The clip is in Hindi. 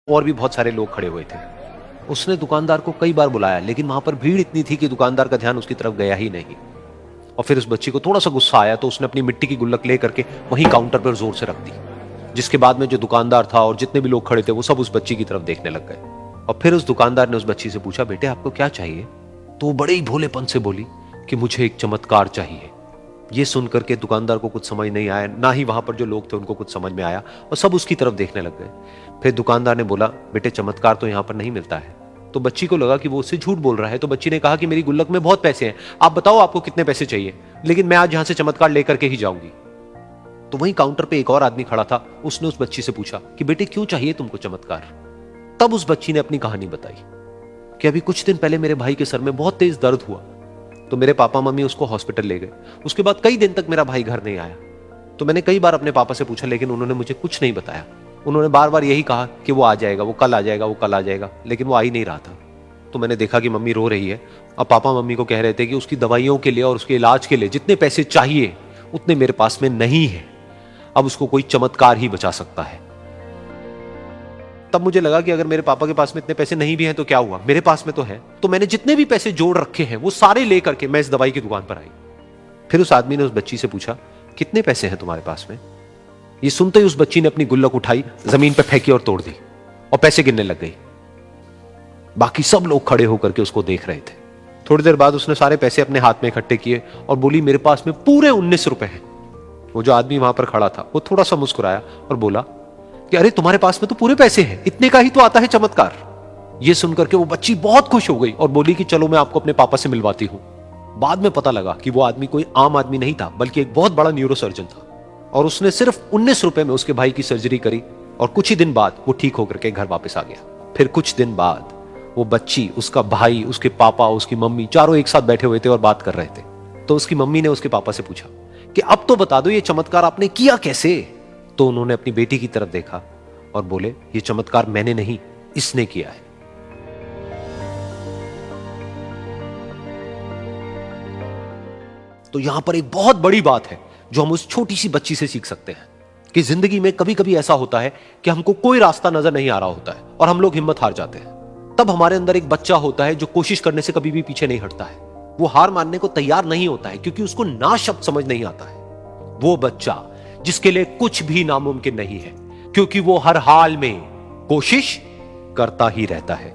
और भी बहुत सारे लोग खड़े हुए थे। उसने दुकानदार को कई बार बुलाया, लेकिन वहां पर भीड़ इतनी थी कि दुकानदार का ध्यान उसकी तरफ गया ही नहीं। और फिर उस बच्ची को थोड़ा सा गुस्सा आया तो उसने अपनी मिट्टी की गुल्लक लेकर के वहीं काउंटर पर जोर से रख दी, जिसके बाद में जो दुकानदार था और जितने भी लोग खड़े थे वो सब उस बच्ची की तरफ देखने लग गए। और फिर उस दुकानदार ने उस बच्ची से पूछा, बेटे आपको क्या चाहिए? तो वो बड़े ही भोलेपन से बोली कि मुझे एक चमत्कार चाहिए। ये सुनकर के दुकानदार को कुछ समझ नहीं आया, ना ही वहां पर जो लोग थे उनको कुछ समझ में आया, और सब उसकी तरफ देखने लग गए। फिर दुकानदार ने बोला, बेटे चमत्कार तो यहां पर नहीं मिलता है। तो बच्ची को लगा कि वो उससे झूठ बोल रहा है, तो बच्ची ने कहा कि मेरी गुल्लक में बहुत पैसे हैं, आप बताओ आपको कितने पैसे चाहिए, लेकिन मैं आज यहां से चमत्कार लेकर के ही जाऊंगी। तो वहीं काउंटर पे एक और आदमी खड़ा था, उसने उस बच्ची से पूछा कि बेटे क्यों चाहिए तुमको चमत्कार? तब उस बच्ची ने अपनी कहानी बताई कि अभी कुछ दिन पहले मेरे भाई के सर में बहुत तेज दर्द हुआ, तो मेरे पापा मम्मी उसको हॉस्पिटल ले गए। उसके बाद कई दिन तक मेरा भाई घर नहीं आया। तो मैंने कई बार अपने पापा से पूछा, लेकिन उन्होंने मुझे कुछ नहीं बताया। उन्होंने बार बार यही कहा कि वो आ जाएगा, वो कल आ जाएगा, वो कल आ जाएगा, लेकिन वो आ ही नहीं रहा था। तो मैंने देखा कि मम्मी रो रही है, और पापा मम्मी को कह रहे थे कि उसकी दवाइयों के लिए और उसके इलाज के लिए जितने पैसे चाहिए उतने मेरे पास में नहीं है, अब उसको कोई चमत्कार ही बचा सकता है। तब मुझे लगा कि अगर मेरे पापा के पास में इतने पैसे नहीं भी हैं तो क्या हुआ, मेरे पास में तो है। तो मैंने जितने भी पैसे जोड़ रखे हैं वो सारे लेकर के मैं इस दवाई की दुकान पर आई। फिर उस आदमी ने उस बच्ची से पूछा, कितने पैसे हैं तुम्हारे पास में? ये सुनते ही उस बच्ची ने अपनी गुल्लक उठाई, जमीन पर फेंकी और तोड़ दी, और पैसे गिनने लग गई। बाकी सब लोग खड़े होकर के उसको देख रहे थे। थोड़ी देर बाद उसने सारे पैसे अपने हाथ में इकट्ठे किए और बोली, मेरे पास में पूरे 19 रुपए हैं। वो जो आदमी वहां पर खड़ा था वो थोड़ा सा मुस्कुराया और बोला कि अरे तुम्हारे पास में तो पूरे पैसे हैं, इतने का ही तो आता है चमत्कार। ये सुनकर के वो बच्ची बहुत खुश हो गई और बोली कि चलो मैं आपको अपने पापा से मिलवाती हूं। बाद में पता लगा कि वो आदमी कोई आम आदमी नहीं था, बल्कि एक बहुत बड़ा न्यूरोसर्जन था, और उसने सिर्फ 19 रुपए में उसके भाई की सर्जरी करी, और कुछ ही दिन बाद वो ठीक होकर के घर वापस आ गया। फिर कुछ दिन बाद वो बच्ची, उसका भाई, उसके पापा, उसकी मम्मी चारों एक साथ बैठे हुए थे और बात कर रहे थे। तो उसकी मम्मी ने उसके पापा से पूछा कि अब तो बता दो ये चमत्कार आपने किया कैसे? तो उन्होंने अपनी बेटी की तरफ देखा और बोले, ये चमत्कार मैंने नहीं, इसने किया है। तो यहां पर एक बहुत बड़ी बात है जो हम उस छोटी सी बच्ची से सीख सकते हैं कि जिंदगी में कभी कभी ऐसा होता है कि हमको कोई रास्ता नजर नहीं आ रहा होता है और हम लोग हिम्मत हार जाते हैं। तब हमारे अंदर एक बच्चा होता है जो कोशिश करने से कभी भी पीछे नहीं हटता है। वो हार मानने को तैयार नहीं होता है क्योंकि उसको ना शब्द समझ नहीं आता है। वो बच्चा जिसके लिए कुछ भी नामुमकिन नहीं है, क्योंकि वो हर हाल में कोशिश करता ही रहता है।